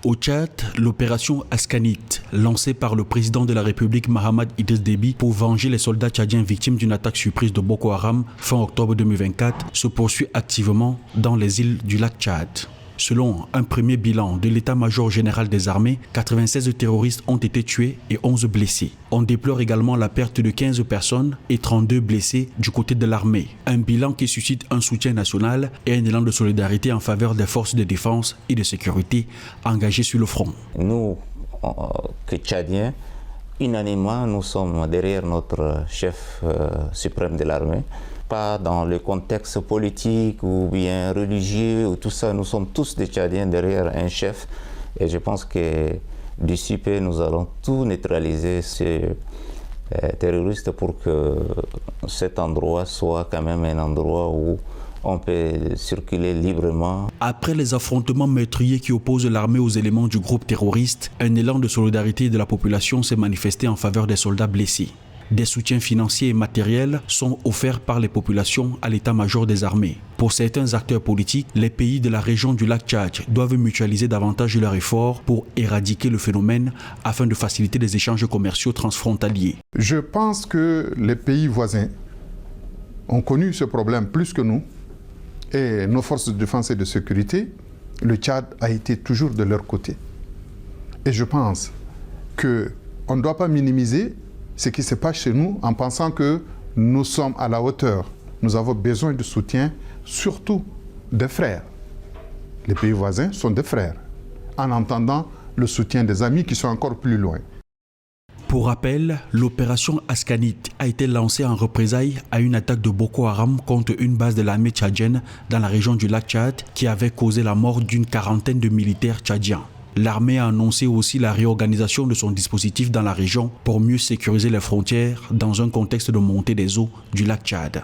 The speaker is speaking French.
Au Tchad, l'opération Askanit, lancée par le président de la République Mahamat Idriss Déby pour venger les soldats tchadiens victimes d'une attaque surprise de Boko Haram fin octobre 2024, se poursuit activement dans les îles du lac Tchad. Selon un premier bilan de l'état-major général des armées, 96 terroristes ont été tués et 11 blessés. On déplore également la perte de 15 personnes et 32 blessés du côté de l'armée. Un bilan qui suscite un soutien national et un élan de solidarité en faveur des forces de défense et de sécurité engagées sur le front. Nous, que Tchadiens, unanimement, nous sommes derrière notre chef suprême de l'armée. Pas dans le contexte politique ou bien religieux ou tout ça. Nous sommes tous des Tchadiens derrière un chef. Et je pense que d'ici peu, nous allons tout neutraliser ces terroristes pour que cet endroit soit quand même un endroit où on peut circuler librement. Après les affrontements meurtriers qui opposent l'armée aux éléments du groupe terroriste, un élan de solidarité de la population s'est manifesté en faveur des soldats blessés. Des soutiens financiers et matériels sont offerts par les populations à l'état-major des armées. Pour certains acteurs politiques, les pays de la région du lac Tchad doivent mutualiser davantage leurs efforts pour éradiquer le phénomène afin de faciliter les échanges commerciaux transfrontaliers. Je pense que les pays voisins ont connu ce problème plus que nous et nos forces de défense et de sécurité, le Tchad a été toujours de leur côté. Et je pense qu'on ne doit pas minimiser ce qui se passe chez nous en pensant que nous sommes à la hauteur. Nous avons besoin de soutien, surtout des frères. Les pays voisins sont des frères, en entendant le soutien des amis qui sont encore plus loin. Pour rappel, l'opération Askanit a été lancée en représailles à une attaque de Boko Haram contre une base de l'armée tchadienne dans la région du lac Tchad qui avait causé la mort d'une quarantaine de militaires tchadiens. L'armée a annoncé aussi la réorganisation de son dispositif dans la région pour mieux sécuriser les frontières dans un contexte de montée des eaux du lac Tchad.